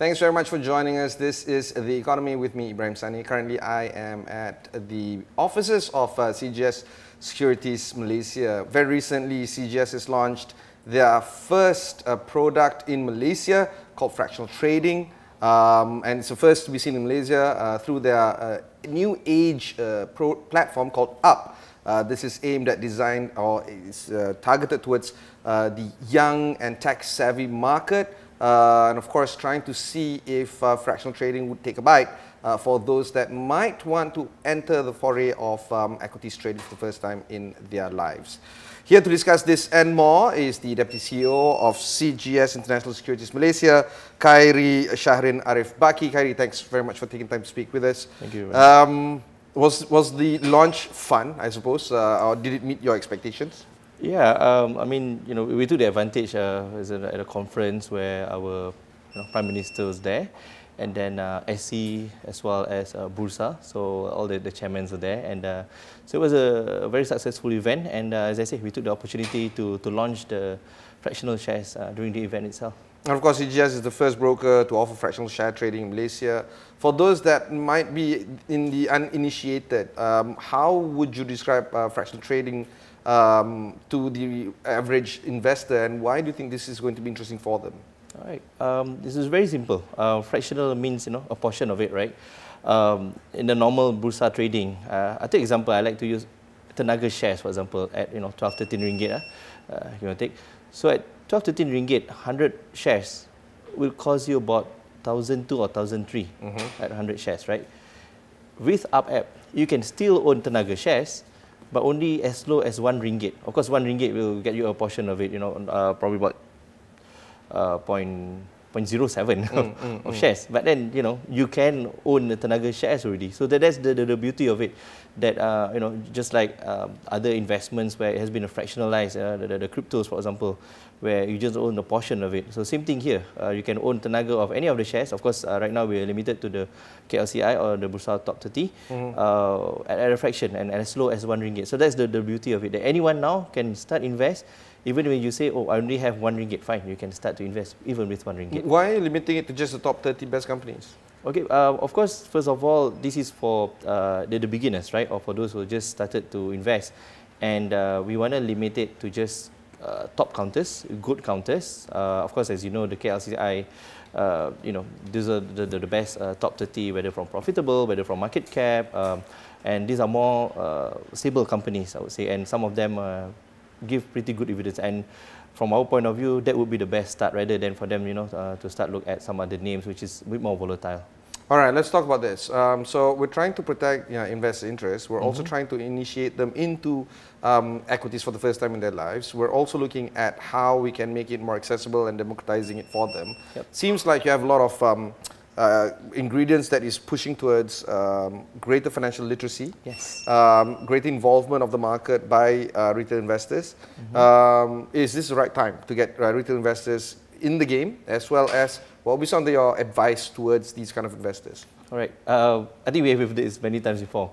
Thanks very much for joining us. This is The Economy with me, Ibrahim Sani. Currently, I am at the offices of CGS Securities Malaysia. Very recently, CGS has launched their first product in Malaysia called Fractional Trading. And it's the first to be seen in Malaysia through their new age platform called Up. This is aimed at design or is targeted towards the young and tech-savvy market. And of course, trying to see if fractional trading would take a bite for those that might want to enter the foray of equities trading for the first time in their lives. Here to discuss this and more is the Deputy CEO of CGS International Securities Malaysia, Khairi, Shahrin, Arief, Baki. Khairi, thanks very much for taking time to speak with us. Thank you. Was the launch fun, I suppose, or did it meet your expectations? Yeah, I mean, we took the advantage at a conference where our Prime Minister was there, and then SC as well as Bursa, so all the chairmen were there, and so it was a very successful event. And as I said, we took the opportunity to launch the fractional shares during the event itself. And of course, CGS is the first broker to offer fractional share trading in Malaysia. For those that might be in the uninitiated, how would you describe fractional trading to the average investor, and why do you think this is going to be interesting for them? All right, this is very simple. Fractional means a portion of it, right? In the normal bursa trading, I take example. I like to use tenaga shares, for example, at 12-13 ringgit. You want to take so at 12-13 ringgit, 100 shares will cost you about 1,002 or 1,003 at 100 shares, right? With Up app, you can still own tenaga shares, but only as low as 1 ringgit. Of course, 1 ringgit will get you a portion of it, probably about 0.07 of shares. But then, you can own the tenaga shares already. So that's the beauty of it. That, just like other investments where it has been fractionalized, the cryptos, for example, where you just own a portion of it. So same thing here. You can own tenaga of any of the shares. Of course, right now we are limited to the KLCI or the Bursa Top 30 at a fraction and as low as 1 ringgit. So that's the beauty of it. That anyone now can start invest. Even when you say, oh, I only have 1 ringgit, fine, you can start to invest even with 1 ringgit. Why are you limiting it to just the top 30 best companies? Okay, of course, first of all, this is for the beginners, right? Or for those who just started to invest. And we want to limit it to just top counters, good counters. Of course, as you know, the KLCI, these are the best top 30, whether from profitable, whether from market cap. And these are more stable companies, I would say. And some of them give pretty good dividends, and from our point of view, that would be the best start rather than for them, to start look at some other names which is a bit more volatile. All right, let's talk about this. So we're trying to protect investor interests. We're also trying to initiate them into equities for the first time in their lives. We're also looking at how we can make it more accessible and democratizing it for them. Yep. Seems like you have a lot of ingredients that is pushing towards greater financial literacy, yes, greater involvement of the market by retail investors. Is this the right time to get retail investors in the game, as well as what will be some of your advice towards these kind of investors? All right, I think we have heard this many times before.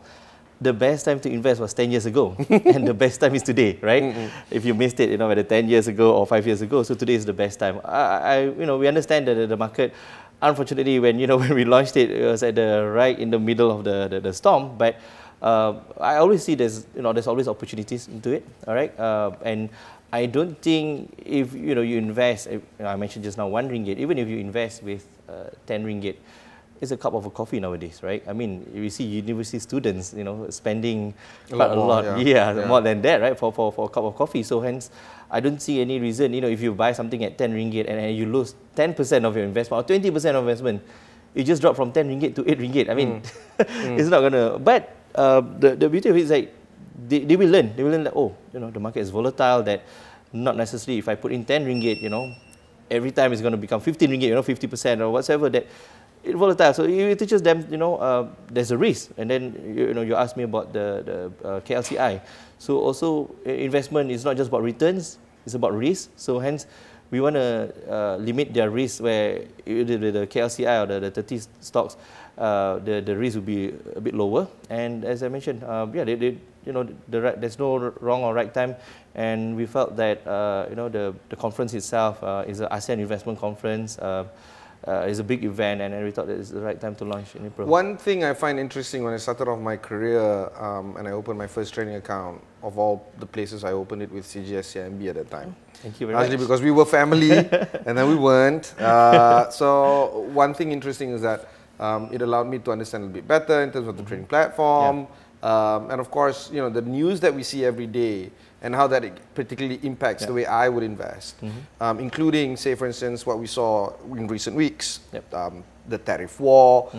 The best time to invest was 10 years ago, and the best time is today, right? If you missed it, whether 10 years ago or 5 years ago, so today is the best time. We understand that the market, unfortunately, when we launched it, it was at right in the middle of the storm. But I always see there's always opportunities into it. All right, and I don't think if you invest. I mentioned just now 1 ringgit. Even if you invest with 10 ringgit, it's a cup of a coffee nowadays, right? I mean, we see university students, spending quite a lot, more than that, right, for a cup of coffee. So hence, I don't see any reason, if you buy something at 10 ringgit and you lose 10% of your investment or 20% of investment, it just dropped from 10 ringgit to 8 ringgit. I mean, it's not gonna. But the beauty of it is like they will learn. They will learn that the market is volatile. That not necessarily if I put in 10 ringgit, every time it's going to become 15 ringgit, 50% or whatever. That it's volatile. So it teaches them, there's a risk. And then you asked me about the KLCI. So also investment is not just about returns; it's about risk. So hence, we want to limit their risk where the KLCI or the 30 stocks, the risk will be a bit lower. And as I mentioned, there's no wrong or right time. And we felt that the conference itself is an ASEAN investment conference. it's a big event, and we thought that it's the right time to launch in April. One thing I find interesting when I started off my career and I opened my first trading account, of all the places I opened it with CGS CIMB at that time. Thank you very much. Actually, because we were family and then we weren't. So one thing interesting is that it allowed me to understand a little bit better in terms of the trading platform. And of course, you know, the news that we see every day and how that particularly impacts the way I would invest, including, say, for instance, what we saw in recent weeks, the tariff war,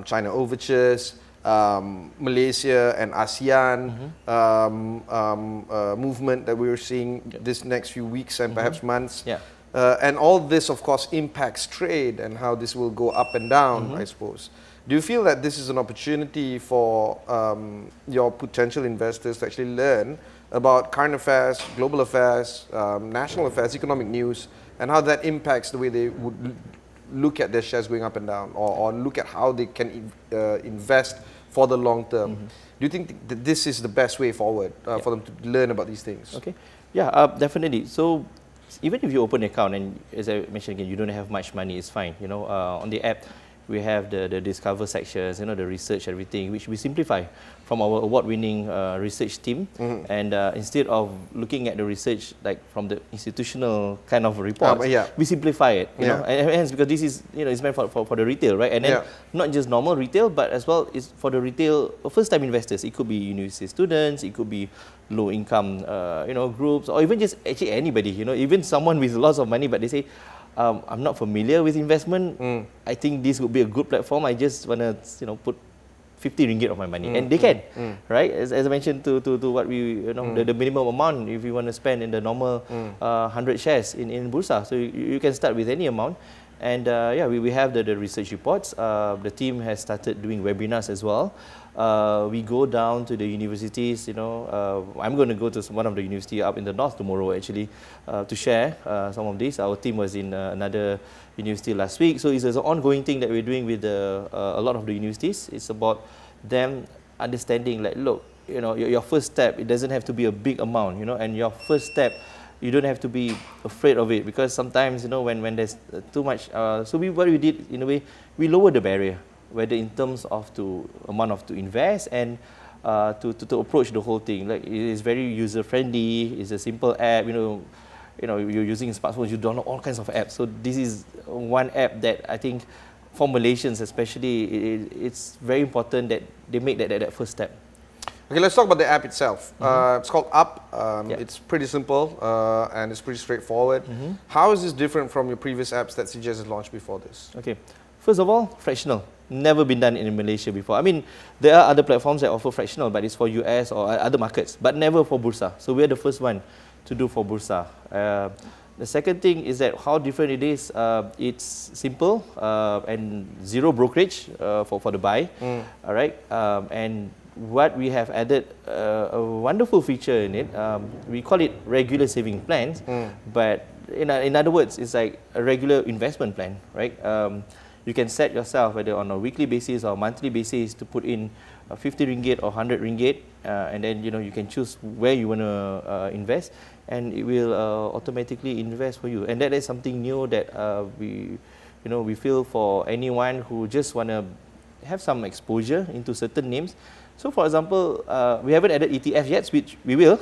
China overtures, Malaysia and ASEAN movement that we're seeing this next few weeks and perhaps months. And all this, of course, impacts trade and how this will go up and down, I suppose. Do you feel that this is an opportunity for your potential investors to actually learn about current affairs, global affairs, national affairs, economic news, and how that impacts the way they would look at their shares going up and down, or look at how they can invest for the long term? Do you think that this is the best way forward for them to learn about these things? Okay, yeah, definitely. So even if you open an account and, as I mentioned again, you don't have much money, it's fine. You know, on the app, we have the discover sections, you know, the research, everything, which we simplify from our award-winning research team. And instead of looking at the research like from the institutional kind of reports, we simplify it. You know, and hence, because this is, you know, it's meant for the retail, right? And then not just normal retail, but as well is for the retail first-time investors. It could be university students, it could be low-income, you know, groups, or even just actually anybody. You know, even someone with lots of money, but they say, I'm not familiar with investment. I think this would be a good platform. I just want to, you know, put 50 ringgit of my money, and they can, right? As I mentioned to what we, you know, the minimum amount if you want to spend in the normal 100 shares in Bursa. So you can start with any amount, and yeah, we have the research reports. The team has started doing webinars as well. We go down to the universities, you know, I'm going to go to one of the universities up in the north tomorrow actually to share some of this. Our team was in another university last week, so it's an ongoing thing that we're doing with a lot of the universities. It's about them understanding, like, look, you know, your first step, it doesn't have to be a big amount, you know, and your first step, you don't have to be afraid of it, because sometimes, you know, when there's too much, so what we did, in a way, we lowered the barrier, whether in terms of amount to invest and to approach the whole thing. Like, it is very user friendly. It's a simple app. You know, you're using smartphones. You download all kinds of apps. So this is one app that I think, for Malaysians especially, it's very important that they make that first step. Okay, let's talk about the app itself. It's called Up. It's pretty simple and it's pretty straightforward. How is this different from your previous apps that CGS has launched before this? Okay, first of all, fractional. Never been done in Malaysia before. I mean, there are other platforms that offer fractional, but it's for US or other markets, but never for Bursa. So we're the first one to do for Bursa. The second thing is that how different it is. It's simple and zero brokerage for the buy. All right, and what we have added a wonderful feature in it. We call it regular saving plans, but in other words, it's like a regular investment plan, right? You can set yourself whether on a weekly basis or monthly basis to put in 50 ringgit or 100 ringgit, and then, you know, you can choose where you want to invest, and it will automatically invest for you. And that is something new that we feel for anyone who just want to have some exposure into certain names. So, for example, we haven't added ETF yet, which we will,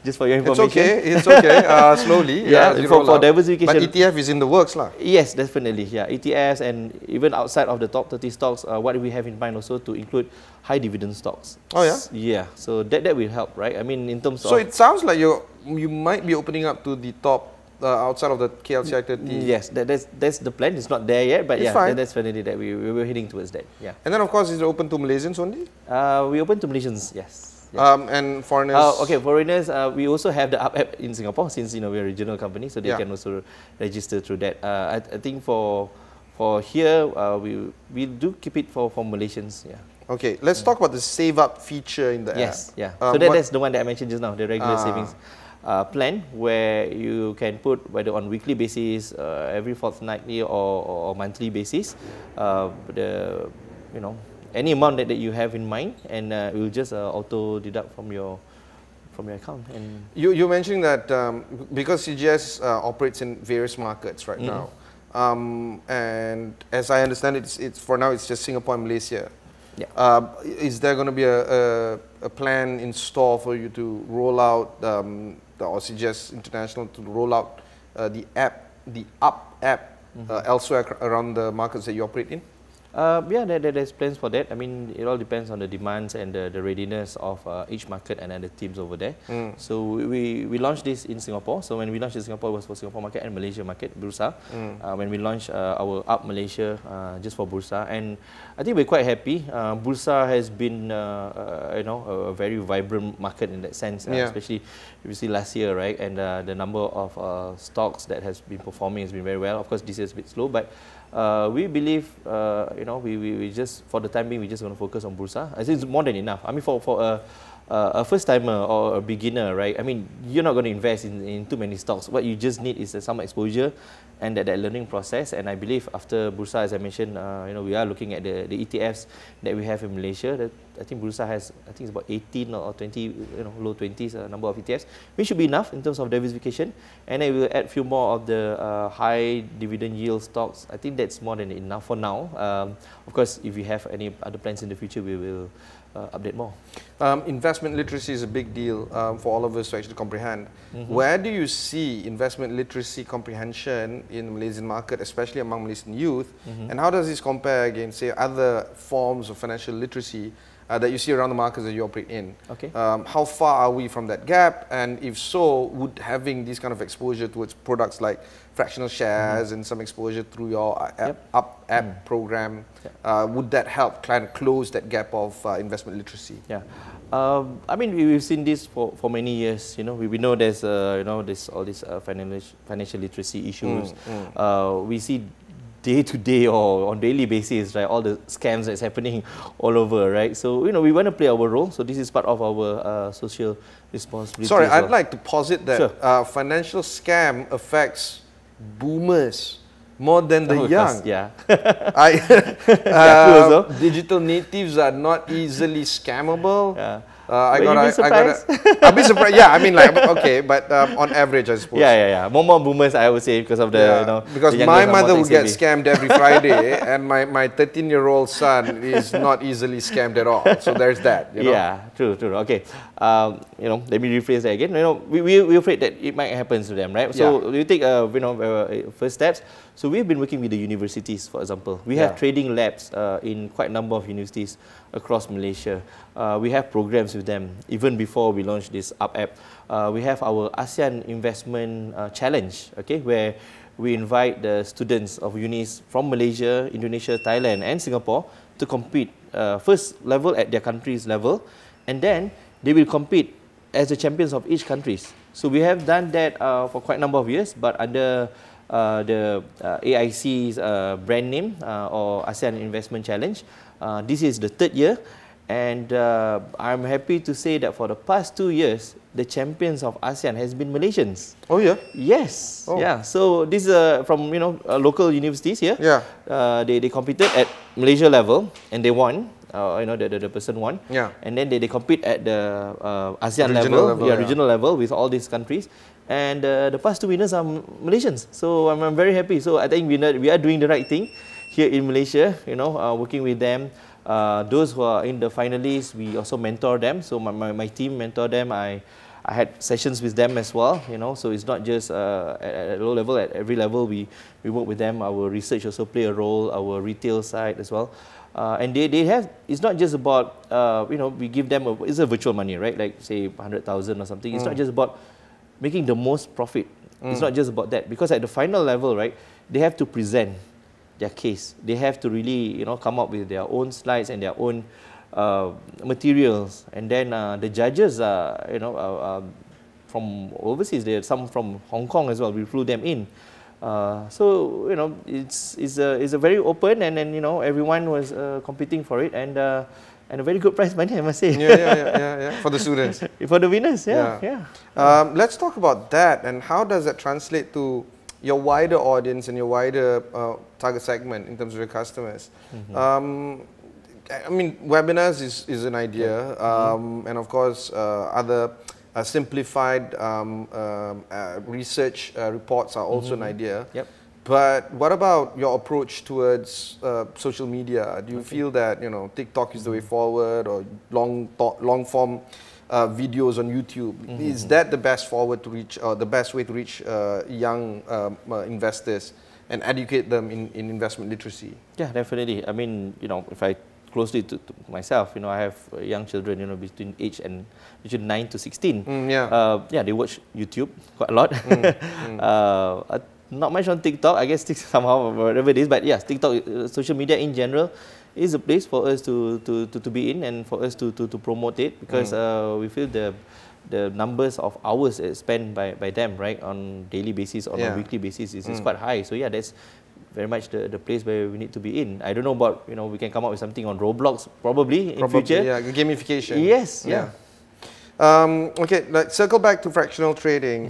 just for your information. It's okay, slowly. For diversification. But ETF is in the works, lah. Yes, definitely. Yeah, ETFs, and even outside of the top 30 stocks, what we have in mind also to include high dividend stocks. Oh yeah. Yeah. So that will help, right? I mean, in terms of. So it sounds like you might be opening up to the top. Outside of the KLCI 30. Yes, that's the plan. It's not there yet, but yeah, that's definitely that we were heading towards that. Yeah. And then, of course, is it open to Malaysians only? We open to Malaysians, yes. And foreigners? Okay, foreigners, we also have the Up app in Singapore, since, you know, we're a regional company, so they can also register through that. I think for here, we do keep it for Malaysians. Yeah. Okay, let's talk about the save up feature in the app. Yes, yeah. So that's the one that I mentioned just now, the regular savings plan, where you can put whether on weekly basis, every fortnightly or monthly basis, any amount that you have in mind, and it will just auto deduct from your account. And you mentioned that because CGS operates in various markets right now, and as I understand it, it's for now it's just Singapore and Malaysia. Yeah. Is there going to be a plan in store for you to roll out, or suggest international to roll out the Up app elsewhere elsewhere around the markets that you operate in? Yeah, there's plans for that. I mean, it all depends on the demands and the readiness of each market and the teams over there. So we launched this in Singapore. So when we launched in Singapore, it was for Singapore market and Malaysia market, Bursa. When we launched our Up Malaysia just for Bursa, and I think we're quite happy. Bursa has been, a very vibrant market in that sense, especially if you see last year, right? And the number of stocks that has been performing has been very well. Of course, this year is a bit slow, but we believe, we just, for the time being, we're just going to focus on Bursa. I think it's more than enough. I mean, for a first-timer or a beginner, right? I mean, you're not going to invest in too many stocks. What you just need is some exposure and that learning process. And I believe after Bursa, as I mentioned, we are looking at the ETFs that we have in Malaysia. I think Bursa has, I think it's about 18 or 20, low 20s number of ETFs, which should be enough in terms of diversification. And then we will add a few more of the high dividend yield stocks. I think that's more than enough for now. Of course, if we have any other plans in the future, we will update more. Investment literacy is a big deal for all of us to actually comprehend. Where do you see investment literacy comprehension in the Malaysian market, especially among Malaysian youth? And how does this compare against, say, other forms of financial literacy that you see around the markets that you operate in? Okay. How far are we from that gap? And if so, would having this kind of exposure towards products like fractional shares and some exposure through your Up app program, would that help kind of close that gap of investment literacy? Yeah. I mean, we've seen this for many years. We know there's all these financial literacy issues. We see day to day or on daily basis, right? All the scams that's happening all over, right? So we want to play our role. So this is part of our social responsibility. Sorry, I'd like to posit that financial scam affects boomers more than the young. Yeah. Digital natives are not easily scammable. Yeah. I'll be surprised. Yeah, I mean, like, okay, but on average, I suppose. Yeah. More boomers, I would say, because of the, because my mother would get scammed every Friday, and my 13-year-old son is not easily scammed at all. So there's that. Yeah, true. Okay, let me rephrase that again. We're afraid that it might happen to them, right? So we take first steps. So we've been working with the universities, for example. We have trading labs in quite a number of universities across Malaysia. We have programs with them even before we launched this Up app. We have our ASEAN Investment Challenge, okay, where we invite the students of unis from Malaysia, Indonesia, Thailand and Singapore to compete first level at their country's level, and then they will compete as the champions of each countries. So we have done that for quite a number of years, but under the AIC's brand name or ASEAN Investment Challenge. This is the third year, and I'm happy to say that for the past 2 years, the champions of ASEAN has been Malaysians. Oh yeah? Yes. Oh. Yeah. So this is from local universities here. Yeah. They competed at Malaysia level and they won. The person won. Yeah. And then they compete at the ASEAN regional level. Regional level with all these countries. And the past 2 winners are Malaysians. So I'm very happy. So I think we are doing the right thing here in Malaysia, working with them. Those who are in the finalists, we also mentor them. So my team mentor them. I had sessions with them as well, so it's not just at low level, at every level we work with them. Our research also play a role, our retail side as well. And they have, it's not just about, we give them, it's a virtual money, right? Like say 100,000 or something. It's not just about making the most profit. It's not just about that, because at the final level, right, they have to present their case. They have to really, come up with their own slides and their own materials. And then the judges are, from overseas. There are some from Hong Kong as well. We flew them in. So it's a very open, and then everyone was competing for it, and a very good prize money, I must say. Yeah. For the students. For the winners, yeah. Let's talk about that, and how does that translate to your wider audience and your wider target segment in terms of your customers? I mean, webinars is an idea, and of course other simplified research reports are also an idea. But what about your approach towards social media? Do you feel that TikTok is the way forward, or long form videos on YouTube? Is that the best forward to reach, or the best way to reach young investors and educate them in investment literacy? Yeah, definitely. I mean, if I closely to myself, I have young children, between 9 to 16. Yeah, they watch YouTube quite a lot. Not much on TikTok, I guess somehow, whatever it is, but yes, TikTok, social media in general, is a place for us to be in, and for us to promote it, because we feel the numbers of hours spent by them, right, on daily basis or on a weekly basis is quite high. So yeah, that's very much the place where we need to be in. I don't know about, we can come up with something on Roblox probably in future. Yeah, gamification. Yes, yeah. Okay, circle back to fractional trading.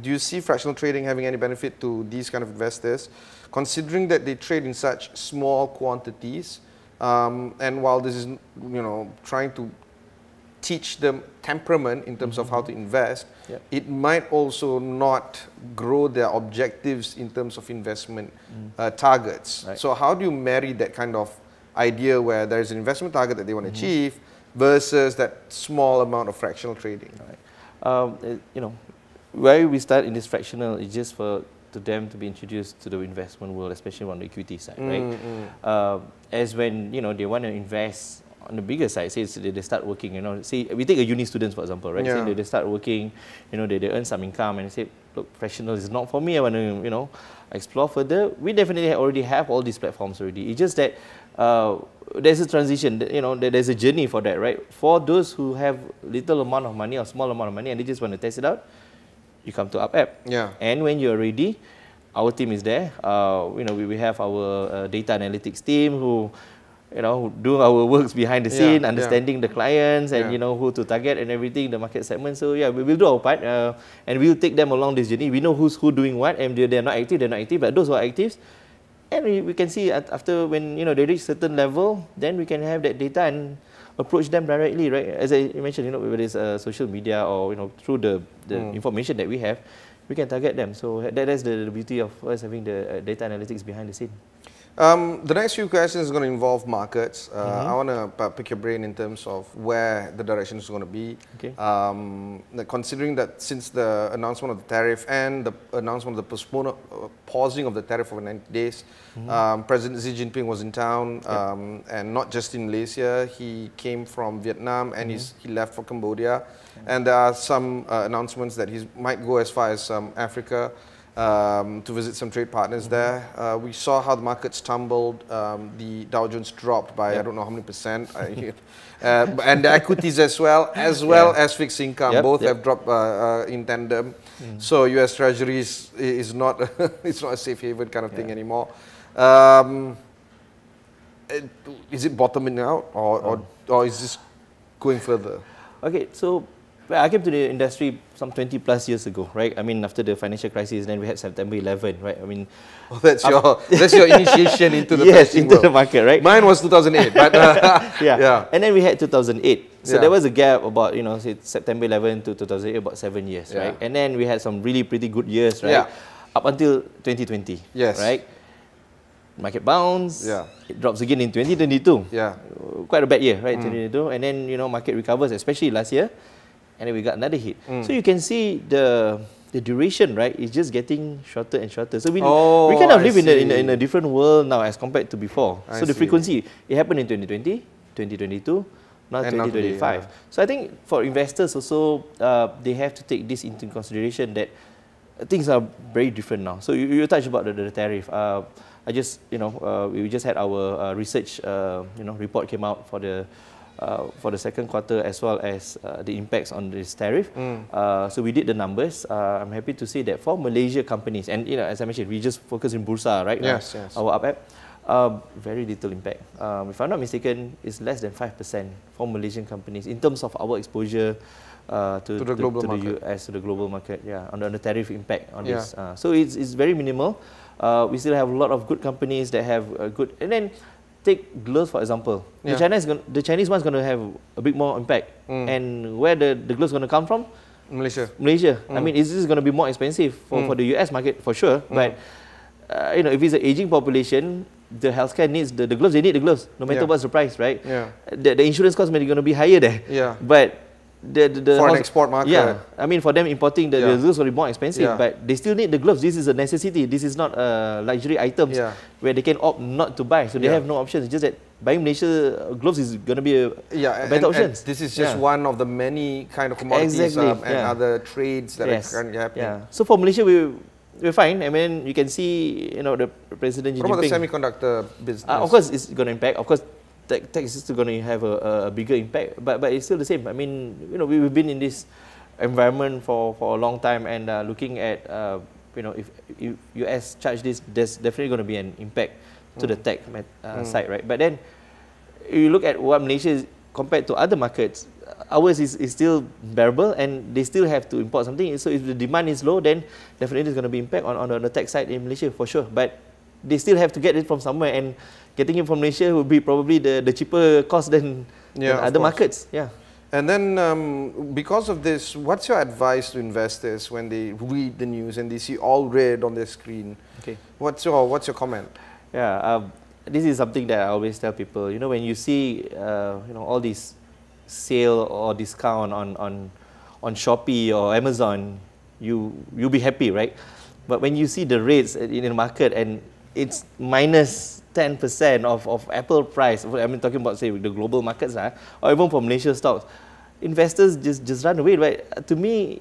Do you see fractional trading having any benefit to these kind of investors, considering that they trade in such small quantities? And while this is, trying to teach them temperament in terms of how to invest, it might also not grow their objectives in terms of investment targets. Right. So how do you marry that kind of idea where there is an investment target that they want to achieve versus that small amount of fractional trading? Right. Where we start in this fractional is just for them to be introduced to the investment world, especially on the equity side, right? As when they want to invest on the bigger side, say they start working, say we take a uni students for example, right? Say they start working, they earn some income, and say, look, fractional is not for me, I want to explore further. We definitely already have all these platforms already. It's just that there's a transition, there's a journey for that, right? For those who have little amount of money or small amount of money and they just want to test it out, you come to UpApp. Yeah. And when you're ready, our team is there. We have our data analytics team who, do our works behind the scene, understanding the clients and who to target and everything, the market segment. So yeah, we will do our part, and we'll take them along this journey. We know who's doing what, and they're not active, but those who are active, and we can see after when they reach certain level, then we can have that data and approach them directly, right? As I mentioned, whether it's social media or through the information that we have, we can target them. So that's the beauty of us having the data analytics behind the scene. The next few questions is going to involve markets. I want to pick your brain in terms of where the direction is going to be. Okay. Considering that since the announcement of the tariff and the announcement of the pausing of the tariff over 90 days, President Xi Jinping was in town, and not just in Malaysia. He came from Vietnam and he left for Cambodia. And there are some announcements that he might go as far as Africa. To visit some trade partners there. We saw how the markets tumbled. The Dow Jones dropped by I don't know how many percent, and the equities as well as fixed income. Both have dropped in tandem. So U.S. Treasuries is not it's not a safe haven kind of thing anymore. Is it bottoming out, or is this going further? Okay, so. Well, I came to the industry some 20 plus years ago, right? I mean, after the financial crisis, then we had September 11, right? I mean, that's your initiation into the into the market, right? Mine was 2008, but yeah. And then we had 2008. So there was a gap about say September 11 to 2008, about 7 years, right? And then we had some really pretty good years, right? Up until 2020, right? Market bounce, it drops again in 2022. Quite a bad year, right? 2022, and then market recovers, especially last year. And then we got another hit. So you can see the duration, right, is just getting shorter and shorter. So we kind of live in a different world now as compared to before. So the frequency, it happened in 2020, 2022, now 2025. So I think for investors also, they have to take this into consideration that things are very different now. So you touched about the tariff. I just, we just had our research, report came out for the second quarter, as well as the impacts on this tariff. So we did the numbers. I'm happy to say that for Malaysia companies, and as I mentioned, we just focus in Bursa, right? Yes. Our UpApp, very little impact. If I'm not mistaken, it's less than 5% for Malaysian companies in terms of our exposure to the US, to the global market. On the tariff impact on this. So it's very minimal. We still have a lot of good companies that have good, and then. Take gloves for example. The Chinese one's going to have a bit more impact. And where the gloves going to come from? Malaysia. I mean, is this going to be more expensive for the US market for sure? But if it's an aging population, the healthcare needs the gloves. They need the gloves, no matter what's the price, right? Yeah. The insurance cost may be going to be higher there. Yeah. But the for an export market. Yeah. I mean, for them importing the gloves will be more expensive, but they still need the gloves. This is a necessity. This is not a luxury items where they can opt not to buy. So they have no options. It's just that buying Malaysia gloves is going to be a better option. This is just one of the many kind of commodities and other trades that are currently happening. Yeah. So for Malaysia, we're fine. I mean, you can see, the President Xi Jinping. What about the semiconductor business? Of course, it's going to impact. Of course, tech is still going to have a bigger impact, but it's still the same. I mean, we've been in this environment for a long time, and looking at, if US charge this, there's definitely going to be an impact to the tech side, right? But then, you look at what Malaysia is compared to other markets, ours is still bearable, and they still have to import something. So if the demand is low, then definitely there's going to be impact on the tech side in Malaysia for sure. But they still have to get it from somewhere, and getting it from Malaysia would be probably the cheaper cost than other markets. Yeah. And then because of this, what's your advice to investors when they read the news and they see all red on their screen? Okay. What's your comment? Yeah. This is something that I always tell people. When you see all these sale or discount on Shopee or Amazon, you'll be happy, right? But when you see the rates in the market and it's minus 10% of Apple price, I mean talking about say the global markets, or even for Malaysia stocks, investors just run away, right? To me,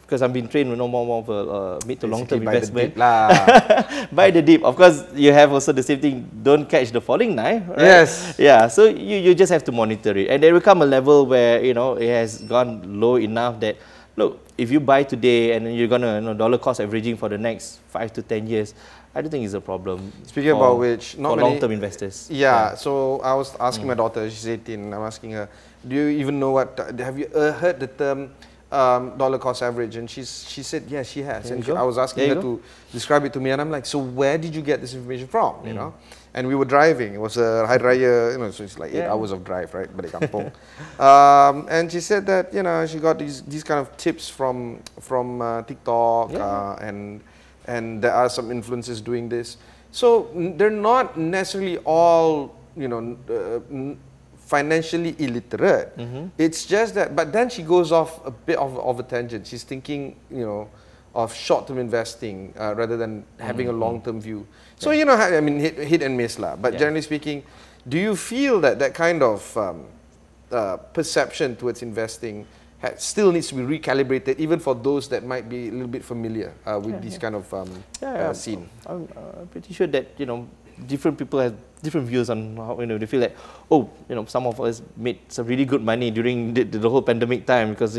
because I've been trained more of a mid to long term investment. Buy the dip. Of course, you have also the same thing. Don't catch the falling knife. Right? Yes. Yeah. So you just have to monitor it, and there will come a level where it has gone low enough that look, if you buy today and then you're gonna dollar cost averaging for the next 5 to 10 years, I don't think it's a problem. Speaking about which, not for long-term investors. Yeah. So I was asking my daughter. She's 18. I'm asking her, do you even know have you heard the term dollar cost average? And she said, yeah, she has. And I was asking her to describe it to me, and I'm like, so where did you get this information from? You know? And we were driving. It was a Hari Raya, so it's like 8 hours of drive, right? Balik kampung. And she said that she got these kind of tips from TikTok, and there are some influencers doing this. So they're not necessarily all financially illiterate. It's just that, but then she goes off a bit of a tangent. She's thinking, of short-term investing rather than having a long-term view. So, I mean, hit and miss lah. But generally speaking, do you feel that kind of perception towards investing still needs to be recalibrated, even for those that might be a little bit familiar with this kind of scene? I'm pretty sure that, different people have different views on how they feel that some of us made some really good money during the whole pandemic time because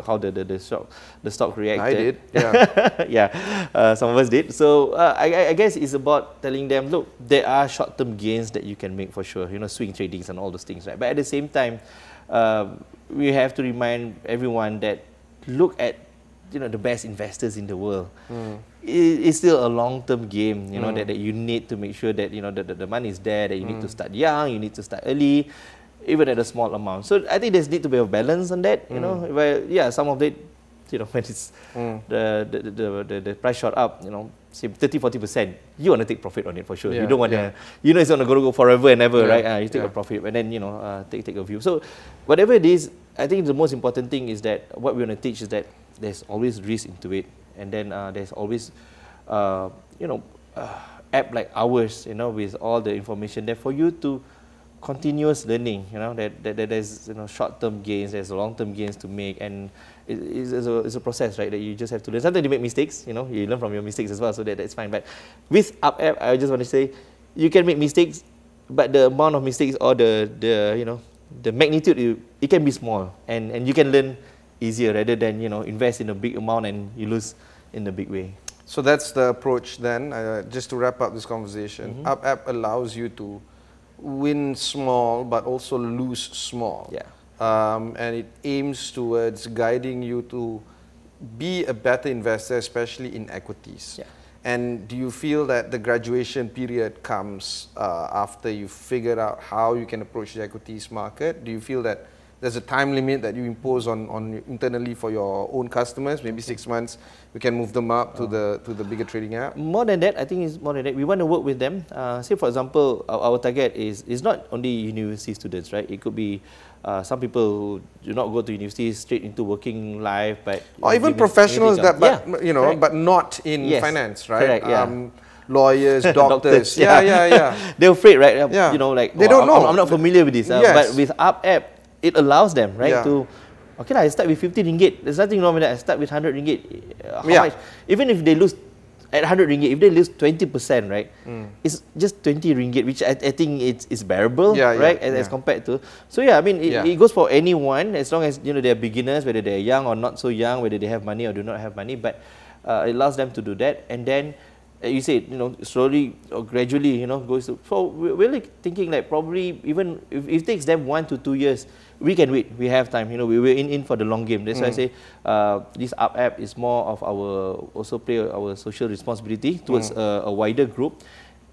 how the stock reacted. I did, yeah. Some of us did. So I guess it's about telling them, look, there are short-term gains that you can make for sure. Swing tradings and all those things, right? But at the same time, we have to remind everyone that look at the best investors in the world. It's still a long-term game, that you need to make sure that the money is there, that you need to start young, you need to start early, even at a small amount. So I think there's need to be a balance on that. Where some of it, when it's the price shot up, say 30-40%, you want to take profit on it for sure. You don't want to, it's not going to go forever and ever, right? You take a profit, and then take a view. So whatever it is, I think the most important thing is that what we want to teach is that there's always risk into it, and then there's always app like ours, with all the information there for you to continuous learning. That there's short-term gains, there's long-term gains to make, and it's a process, right? That you just have to learn. Sometimes you make mistakes, you learn from your mistakes as well, so that's fine. But with Up app, I just want to say, you can make mistakes, but the amount of mistakes or the magnitude, it can be small, and you can learn easier rather than invest in a big amount and you lose in a big way. So that's the approach then. Just to wrap up this conversation, Up app allows you to win small but also lose small. And it aims towards guiding you to be a better investor, especially in equities. And do you feel that the graduation period comes after you figured out how you can approach the equities market? Do you feel that there's a time limit that you impose on internally for your own customers, maybe 6 months, we can move them up to the bigger trading app? More than that, I think it's more than that. We want to work with them. Say, for example, our target is not only university students, right? It could be some people who do not go to university straight into working life, but or even professionals that, but you know, correct. but not in finance, right? Correct, yeah. Lawyers, doctors, yeah. They're afraid, right? Yeah. You know, like they don't know. I'm not familiar with this, Yes. but with Up app, it allows them, right, to okay, I start with 50 ringgit. There's nothing wrong with that. I start with 100 ringgit. How much? Even if they lose at 100 ringgit, if they lose 20%, right, it's just 20 ringgit, which I think it's bearable, right, as compared to. So yeah, I mean, it goes for anyone as long as, you know, they're beginners, whether they're young or not so young, whether they have money or do not have money, but it allows them to do that. And then you said, you know, slowly or gradually, you know, goes to. So we're really thinking like probably even if it takes them 1 to 2 years, we can wait. We have time. You know, we're in for the long game. That's why I say this Up app is more of also play our social responsibility towards a wider group,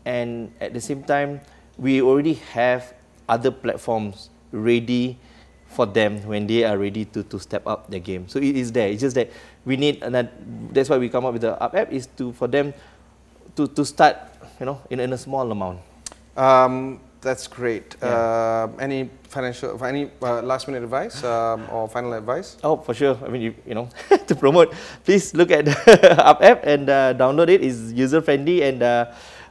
and at the same time, we already have other platforms ready for them when they are ready to step up their game. So it is there. It's just that we need another. That's why we come up with the Up app, is for them to start, you know, in a small amount. That's great. Any last minute advice or final advice? Oh, for sure. I mean, you know, to promote, please look at the Up app and download it. It's user friendly, and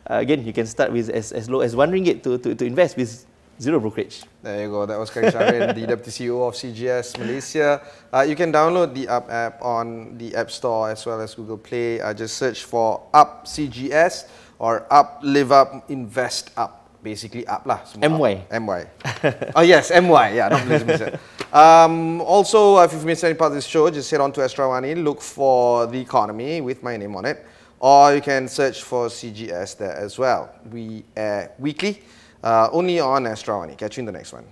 again, you can start with as low as 1 ringgit to invest with zero brokerage. There you go. That was Khairi Shahrin, the Deputy CEO of CGS Malaysia. You can download the Up app on the App Store as well as Google Play. Just search for Up CGS or Up Live Up Invest Up. Basically Up lah. MY. MY. Oh yes, MY. Yeah, not Malaysia. Also, if you've missed any part of this show, just head on to AWANI, look for The Economy with my name on it. Or you can search for CGS there as well. We air weekly. Only on AWANI. Catch you in the next one.